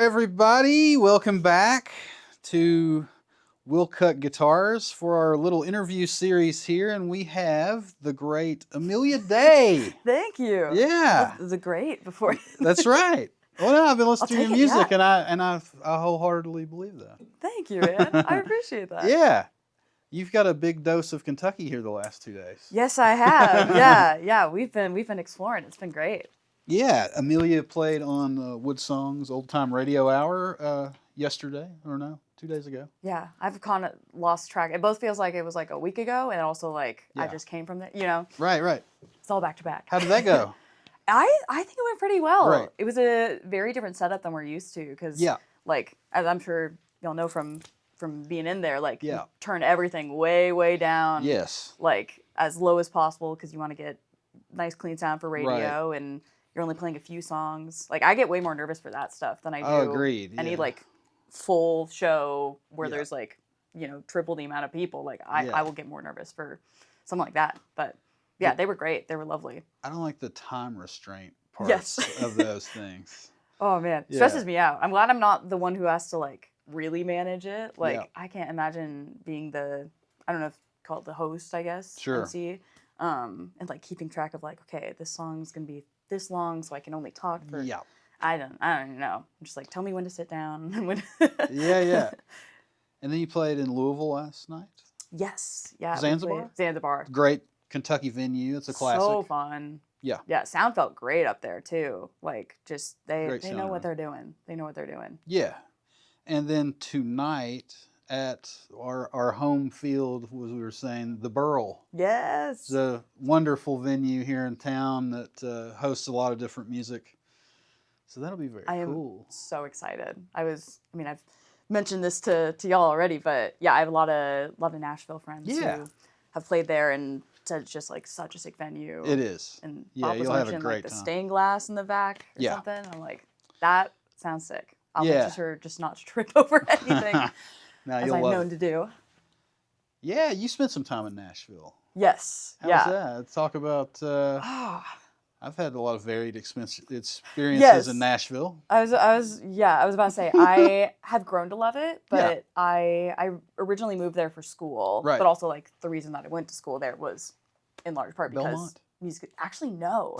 everybody. Welcome back to Willcutt Guitars for our little interview series here, and we have the great Amelia Day. Thank you. Yeah. It was a great before. That's right. Well, no, I've been listening to your music, yeah. and I wholeheartedly believe that. Thank you, man. I appreciate that. Yeah. You've got a big dose of Kentucky here the last 2 days. Yes, I have. Yeah. We've been exploring. It's been great. Yeah, Amelia played on Woodsongs Old Time Radio Hour yesterday, or no, 2 days ago. Yeah, I've kind of lost track. It both feels like it was like a week ago, and also like I just came from there. You know. Right. It's all back to back. How did that go? I think it went pretty well. Right. It was a very different setup than we're used to, because like, as I'm sure y'all know from being in there, like you turn everything way down. Yes. Like as low as possible, because you want to get nice clean sound for radio, and you're only playing a few songs. Like I get way more nervous for that stuff than I do any like full show where there's like, you know, triple the amount of people. Like I will get more nervous for something like that. But yeah, they were great. They were lovely. I don't like the time restraint parts of those things. Oh man, it stresses me out. I'm glad I'm not the one who has to like really manage it. Like I can't imagine being the, I don't know if call it the host, I guess. Sure. MC, and like keeping track of like, okay, this song's gonna be this long, so I can only talk for. Yeah. I don't even know. I'm just like, tell me when to sit down and when. Yeah. And then you played in Louisville last night. Yes. Yeah. Zanzibar. Zanzibar. Great Kentucky venue. It's a classic. So fun. Yeah. Yeah. Sound felt great up there too. Like just they know what they're doing. They know what they're doing. Yeah. And then tonight at our home field, as we were saying, the Burl. Yes. It's a wonderful venue here in town that hosts a lot of different music. So that'll be very cool. I am so excited. I've mentioned this to y'all already, but yeah, I have a lot of Nashville friends who have played there, and said it's just like such a sick venue. It is. And you'll have a great like, time. The stained glass in the back or something. I'm like, that sounds sick. I'll make sure just not to trip over anything, as I'm known to do. Yeah, you spent some time in Nashville. Yes. How was that? Talk about. I've had a lot of varied experiences in Nashville. I was about to say I have grown to love it, but I originally moved there for school. Right. But also like the reason that I went to school there was in large part because Belmont? music. Actually, no.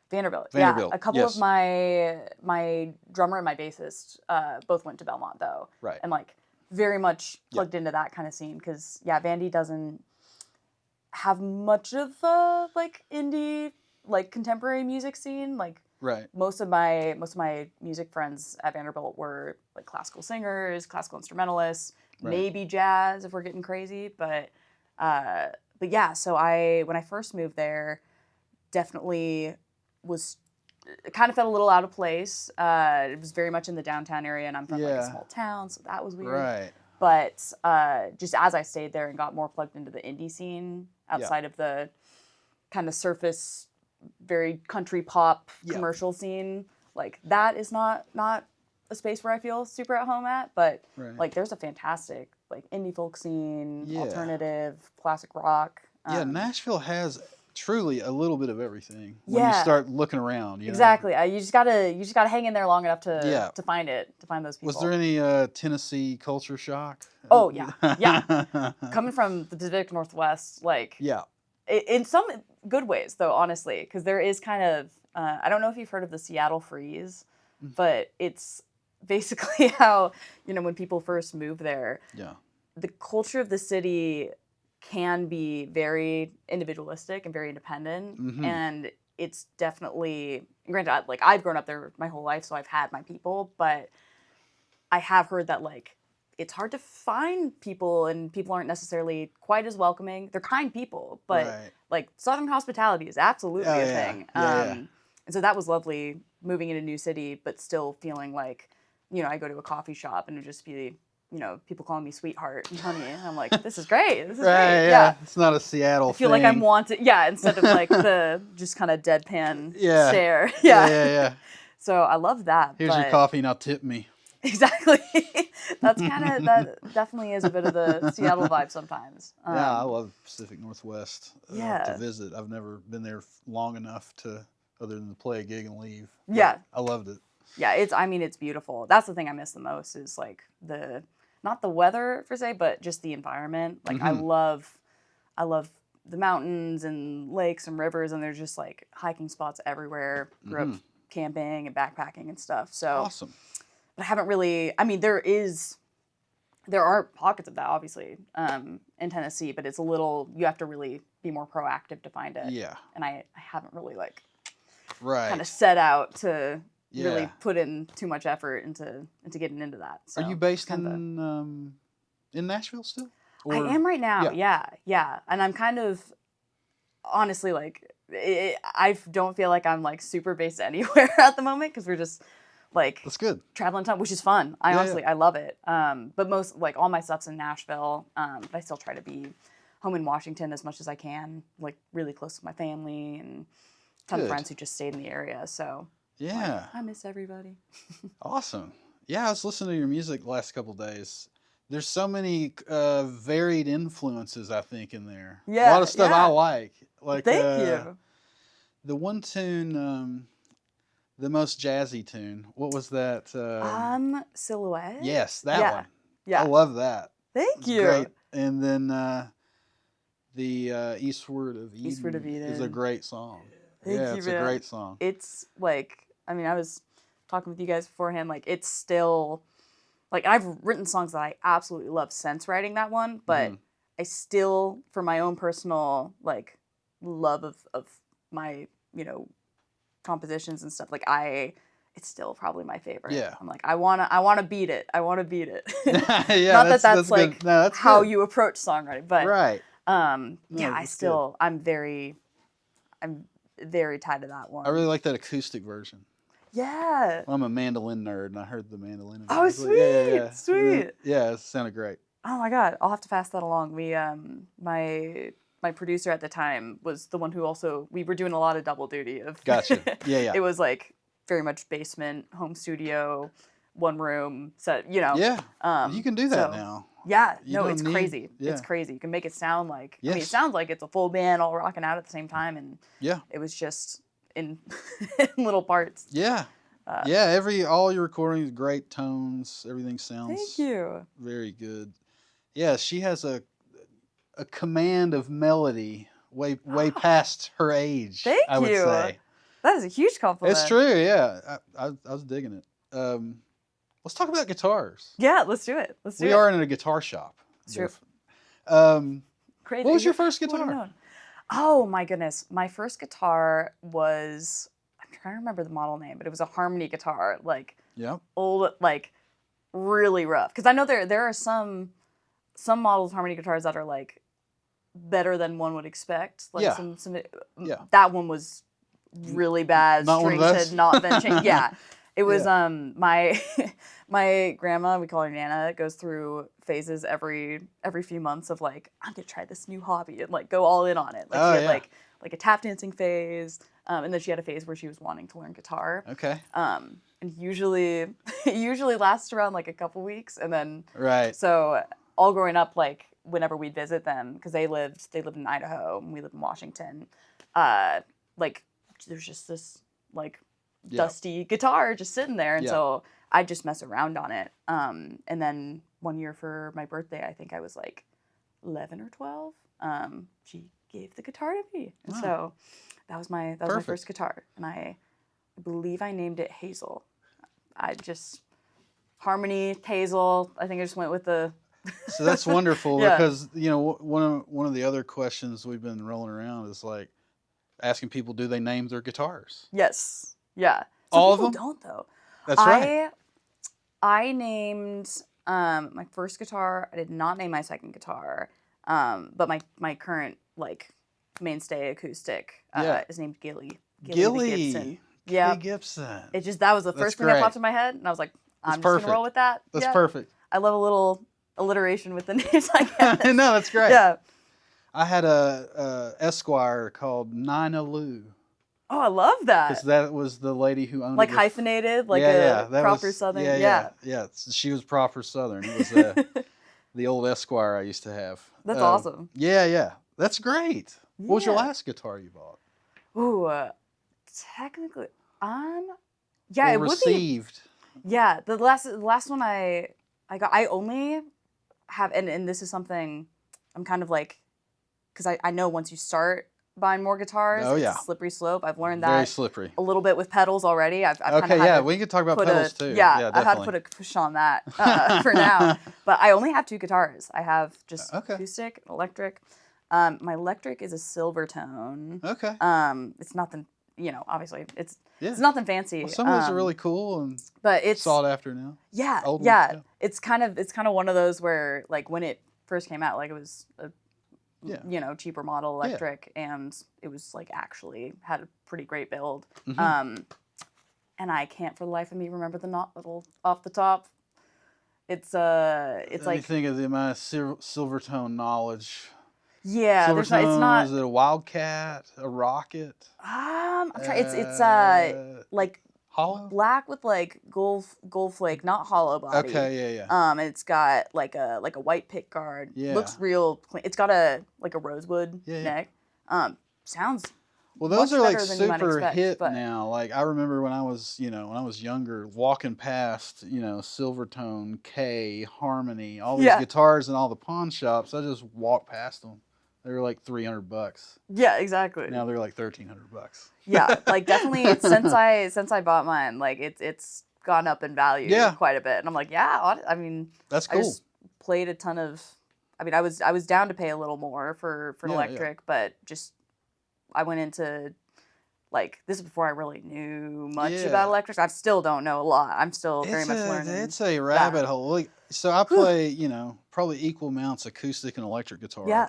Vanderbilt. Yeah, a couple of my drummer and my bassist both went to Belmont though. Right. And like very much plugged into that kind of scene, because Vandy doesn't have much of a like indie, like contemporary music scene. Like most of my music friends at Vanderbilt were like classical singers, classical instrumentalists, maybe jazz if we're getting crazy. But yeah, so when I first moved there, definitely kind of felt a little out of place. It was very much in the downtown area, and I'm from like a small town, so that was weird. Right. But just as I stayed there and got more plugged into the indie scene outside of the kind of surface, very country pop commercial scene, like that is not a space where I feel super at home at. But like there's a fantastic like indie folk scene, alternative, classic rock. Nashville has truly a little bit of everything when you start looking around. You exactly. know? You just gotta hang in there long enough to find those people. Was there any Tennessee culture shock? Oh yeah. Coming from the Pacific Northwest, like in some good ways though, honestly, because there is kind of I don't know if you've heard of the Seattle Freeze, but it's basically how, you know, when people first move there, the culture of the city can be very individualistic and very independent, and it's definitely, granted, like I've grown up there my whole life, so I've had my people, but I have heard that like it's hard to find people, and people aren't necessarily quite as welcoming. They're kind people, but like Southern hospitality is absolutely a thing. And so that was lovely, moving in a new city, but still feeling like, you know, I go to a coffee shop and it would just be, you know, people calling me sweetheart and honey, and I'm like, this is great. This is great. Yeah. It's not a Seattle I feel thing. like I'm wanted. Yeah, instead of like the just kind of deadpan stare. Yeah. So I love that. Here's your coffee, now tip me. Exactly. That definitely is a bit of the Seattle vibe sometimes. I love Pacific Northwest to visit. I've never been there long enough to, other than to play a gig and leave. Yeah. I loved it. Yeah, it's beautiful. That's the thing I miss the most is like not the weather per se, but just the environment. Like I love the mountains and lakes and rivers, and there's just like hiking spots everywhere. Grew up camping and backpacking and stuff. So awesome. But I haven't really. I mean, there are pockets of that, obviously, in Tennessee, but it's a little. You have to really be more proactive to find it. Yeah. And I haven't really right kind of set out to really put in too much effort into getting into that. So are you based in Nashville still? Or? I am right now. Yeah. And I'm kind of honestly like I don't feel like I'm like super based anywhere at the moment because we're just like that's good traveling time, which is fun. I honestly I love it. But most like all my stuff's in Nashville. But I still try to be home in Washington as much as I can, like really close to my family and a ton of friends who just stayed in the area. So yeah, I miss everybody. Awesome. Yeah, I was listening to your music the last couple of days. There's so many varied influences, I think, in there. Yeah, a lot of stuff I like. Like thank you. The one tune, the most jazzy tune. What was that? Silhouette. Yes, that one. Yeah, I love that. Thank you. Great. And then the Eastward of Eden. Eastward of Eden is a great song. Thank you, it's a great song. It's like, I mean, I was talking with you guys beforehand. Like, it's still. Like, I've written songs that I absolutely love since writing that one, but I still, for my own personal, like, love of my, compositions and stuff, like, it's still probably my favorite. Yeah. I'm like, I wanna beat it. I wanna beat it. Yeah, Not that's like that's how good. you approach songwriting, but right. No, I'm very tied to that one. I really like that acoustic version. Yeah. Well, I'm a mandolin nerd, and I heard the mandolin. Oh, sweet, like, sweet. Yeah, it sounded great. Oh my God, I'll have to pass that along. We, my producer at the time was the one who we were doing a lot of double duty of. Gotcha. Yeah. It was like very much basement, home studio, one room set. Yeah. You can do that now. Yeah. It's crazy. Yeah. It's crazy. You can make it sound like. Yes. I mean, it sounds like it's a full band all rocking out at the same time, and it was just in little parts. Yeah. All your recordings, great tones, everything sounds thank you. Very good. Yeah, she has a command of melody way past her age. Thank I would you. say. That is a huge compliment. It's true, yeah. I was digging it. Let's talk about guitars. Yeah, let's do it. We are in a guitar shop. It's true. Crazy. What was your first guitar? Oh my goodness. My first guitar was, I'm trying to remember the model name, but it was a harmony guitar, like old, like really rough. Because I know there are some models of harmony guitars that are like better than one would expect. Like that one was really bad. Strings had not been changed. Yeah. It was my grandma, we call her Nana, goes through phases every few months of like, I'm gonna try this new hobby and like go all in on it. Like she had like a tap dancing phase, and then she had a phase where she was wanting to learn guitar. Okay. And usually lasts around like a couple weeks, and then so all growing up, like whenever we'd visit them, because they lived in Idaho and we lived in Washington, like there's just this like dusty guitar just sitting there, and so I just mess around on it. And then one year for my birthday, I think I was like 11 or 12. She gave the guitar to me, and so that was my first guitar, and I believe I named it Hazel. I just harmony Hazel. I think I just went with the. So that's wonderful because one of the other questions we've been rolling around is like asking people, do they name their guitars? Yes. Yeah. All of them? Don't though. That's right. I named my first guitar. I did not name my second guitar. But my current like mainstay acoustic is named Gilly. Gilly Gibson. Yeah. Gibson. It just that was the first thing that popped in my head, and I was like, I'm just gonna roll with that. That's perfect. I love a little alliteration with the names, I guess. No, that's great. Yeah. I had a Esquire called Nina Lou. Oh, I love that. Because that was the lady who owned like hyphenated, like a proper Southern. Yeah. She was proper Southern. It was the old Esquire I used to have. That's awesome. Yeah. That's great. Yeah. What was your last guitar you bought? Ooh, technically, Yeah, or it received? would be. Yeah, the last one I got, I only have, and this is something I'm kind of like, because I know once you start buying more guitars, Oh, it's yeah. a slippery slope. I've learned Very that slippery. a little bit with pedals already. I've kind of Okay, had yeah, to we can talk about put pedals too. Yeah, I've had to put a push on that for now. But I only have 2 guitars. I have just acoustic, electric. My electric is a Silvertone. Okay. It's nothing, obviously it's Yeah. it's nothing fancy. Well, some of those are really cool and but it's sought after now. Yeah, Old yeah. ones, It's kind of one of those where, like, when it first came out, like, it was a cheaper model electric, and it was like actually had a pretty great build. Mm-hmm. And I can't for the life of me remember the model off the top. It's like, Let me think of the amount of Silvertone knowledge. Yeah, Silvertone, it's not. Is it a Wildcat, a Rocket? I'm trying. It's like hollow, black with like gold flake, not hollow body. Okay, yeah. And it's got like a white pick guard. Yeah. Looks real clean. It's got a rosewood neck. Sounds. Well, those are like super hit but now. Like, I remember when I was younger, walking past, Silvertone, K, Harmony, all these guitars in all the pawn shops. I just walked past them. They were like $300. Yeah, exactly. Now they're like $1,300. Yeah, like definitely since I bought mine, like it's gone up in value quite a bit. And I'm like, I mean, that's cool. I just played a ton of. I mean, I was down to pay a little more for an electric, but just I went into, like, this is before I really knew much about electrics. I still don't know a lot. I'm still very much learning. It's a rabbit hole. Like, so I play, probably equal amounts acoustic and electric guitar. Yeah.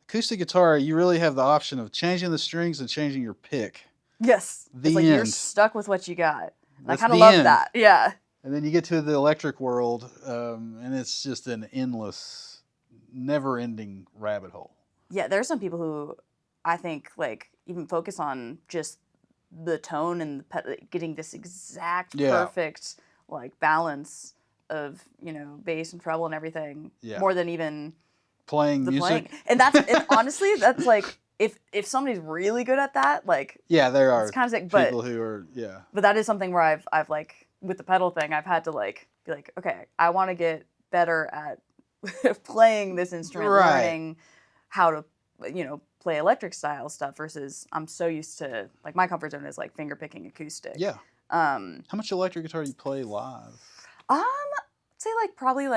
Acoustic guitar, you really have the option of changing the strings and changing your pick. Yes. It's like you're stuck with what you got. I kind of love that. Yeah. And then you get to the electric world, and it's just an endless, never-ending rabbit hole. Yeah, there are some people who I think, like, even focus on just the tone and getting this exact perfect, like, balance of, bass and treble and everything more than even playing music. And honestly, that's like, if somebody's really good at that, like, there are it's kind of sick, people who are But that is something where I've like, with the pedal thing, I've had to, like, be like, okay, I want to get better at playing this instrument, learning how to play electric style stuff versus I'm so used to, like, my comfort zone is like finger picking acoustic. Yeah. How much electric guitar do you play live? I'd say probably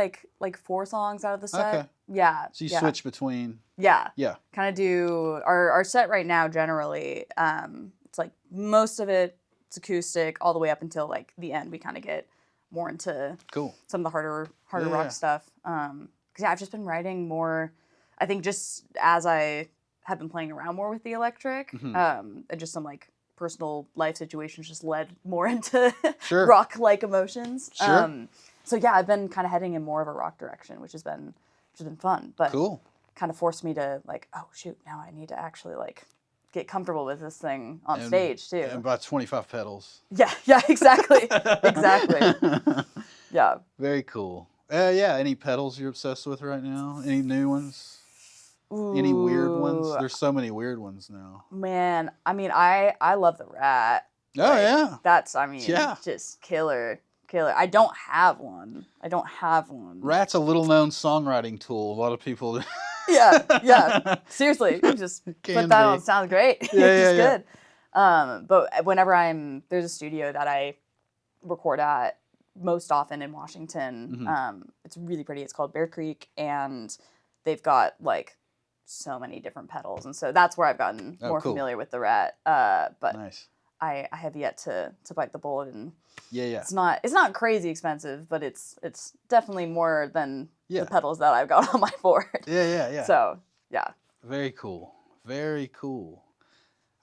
4 songs out of the set. Okay. Yeah. So you switch between. Yeah. Yeah. Kind of do our set right now generally. It's like most of it's acoustic all the way up until like the end. We kind of get more into some of the harder rock stuff. 'Cause I've just been writing more. I think just as I have been playing around more with the electric, and just some like personal life situations just led more into rock-like emotions. Sure. So yeah, I've been kind of heading in more of a rock direction, which has been fun, but kind of forced me to, like, oh shoot, now I need to actually, like, get comfortable with this thing on stage too. And about 25 pedals. Yeah, exactly. Exactly. Yeah. Very cool. Any pedals you're obsessed with right now? Any new ones? Ooh. Any weird ones? There's so many weird ones now. Man, I mean, I love the Rat. Oh, like, yeah. That's, just killer. I don't have one. Rat's a little known songwriting tool. A lot of people. Yeah. Seriously, you just put that on. Sounds great. It's just good. But whenever there's a studio that I record at most often in Washington. It's really pretty. It's called Bear Creek, and they've got like so many different pedals, and so that's where I've gotten more familiar with the Rat. But nice. I have yet to bite the bullet, and it's not crazy expensive, but it's definitely more than the pedals that I've got on my board. Yeah. So yeah. Very cool.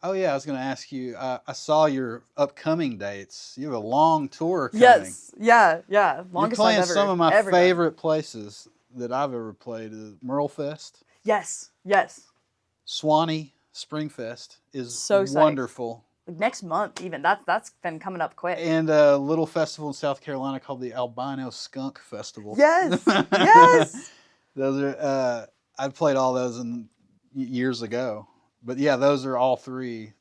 Oh yeah, I was going to ask you. I saw your upcoming dates. You have a long tour coming. Yes. Yeah. Longest You're playing some of my favorite places that I've ever played. Merlefest. Yes. Swanee Springfest is so wonderful. Like next month, even that's been coming up quick. And a little festival in South Carolina called the Albino Skunk Festival. Yes. Those are. I played all those years ago. But yeah, those are all 3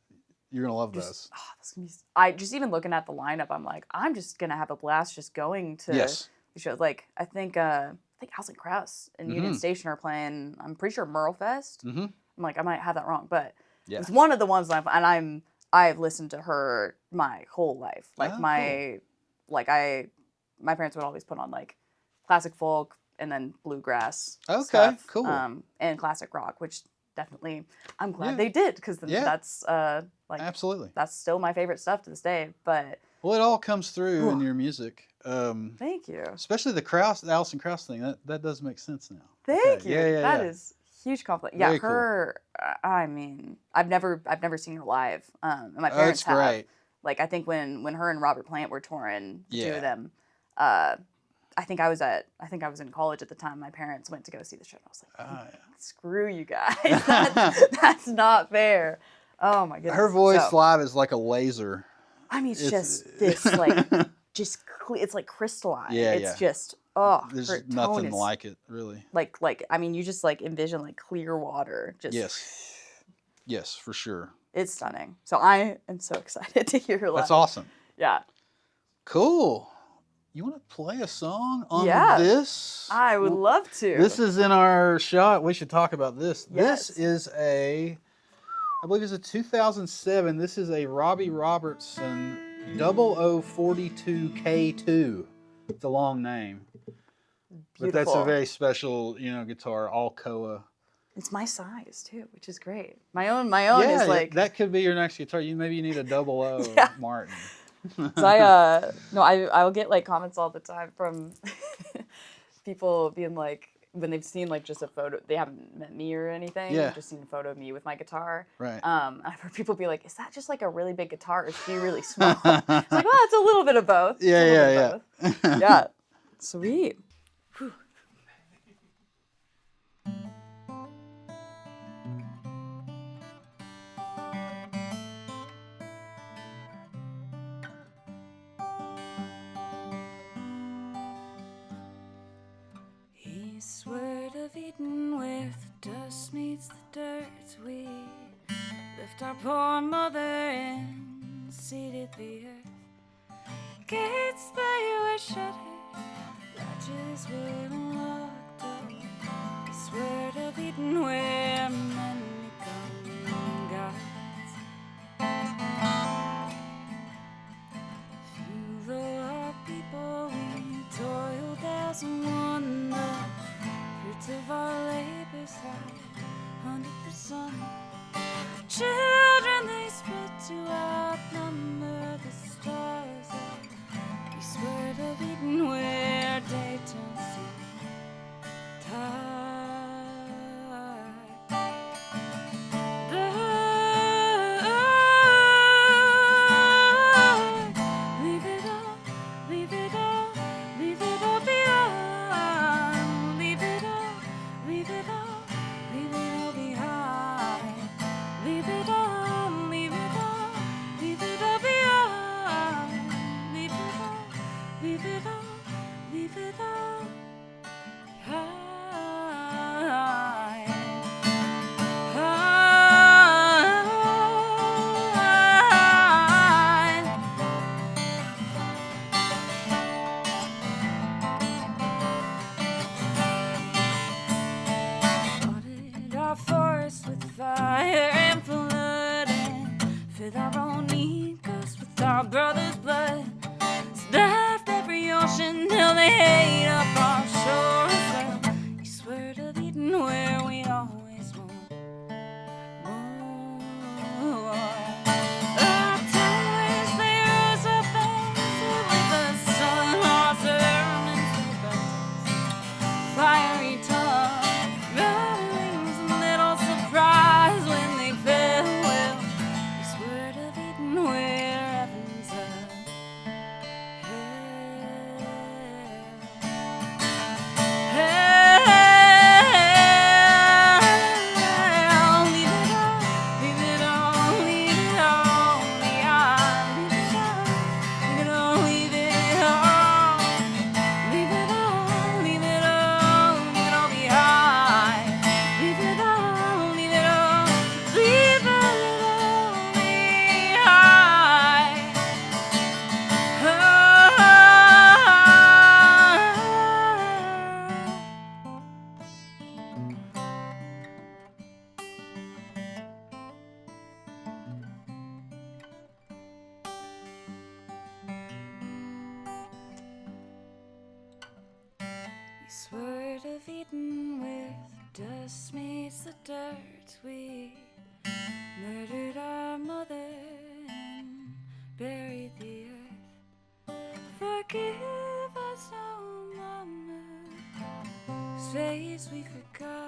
You're gonna love those. Oh, that's gonna be. I just even looking at the lineup, I'm like, I'm just gonna have a blast just going to the shows. Like I think House and Krauss and Union Station are playing. I'm pretty sure Merlefest. I'm like, I might have that wrong, but it's one of the ones I've listened to her my whole life. Like my parents would always put on like classic folk and then bluegrass stuff, cool. And classic rock, which definitely I'm glad they did, because that's like absolutely, that's still my favorite stuff to this day. But well, it all comes through in your music. Thank you. Especially the Alison Krauss thing. That does make sense now. Thank you. That is huge compliment. Yeah, Very her. Cool. I mean, I've never seen her live. And my parents have. Great. Like I think when her and Robert Plant were touring, the two of them. I think I was in college at the time. My parents went to go see the show. And I was like, screw you guys. That's not fair. Oh my goodness. Her voice live is like a laser. I mean, it's just this like it's like crystalline. Yeah, it's just there's nothing like it, really. Like I mean, you just like envision like clear water. Just yes, for sure. It's stunning. So I am so excited to hear her live. That's awesome. Yeah. Cool. You want to play a song on this? I would love to. This is in our shot. We should talk about this. Yes. This is I believe it's a 2007. This is a Robbie Robertson 0042K2. It's a long name. Beautiful. But that's a very special, guitar, Alcoa. It's my size too, which is great. My own is like that could be your next guitar. Maybe you need a 00 Martin. So I will get like comments all the time from people being like, when they've seen like just a photo, they haven't met me or anything, they've just seen a photo of me with my guitar. Right. I've heard people be like, is that just like a really big guitar, or is she really small? It's like, well, it's a little bit of both. Yeah. Yeah. Sweet. Whew. East word of Eden, where the dust meets the dirt, we left our poor mother and seeded the earth. Gates they were shuttered, latches were unlocked. East word of Eden, where men become gods. Few our people, we toiled as one. Of our labors high under the sun. Children they spread to outnumber the stars. East word of Eden, where day turns to our brother's blood, staffed every ocean till they ate up our shores. Well, East word of Eden, where we always want more. Our towers they rose up fancy with the sun, our sermons they burned fiery tongue, rattlings and little surprise when they fell. Well, East word of Eden, where heavens up. of Eden where the dust meets the dirt. We murdered our mother and buried the earth. Forgive us, oh mama, whose face we forgot.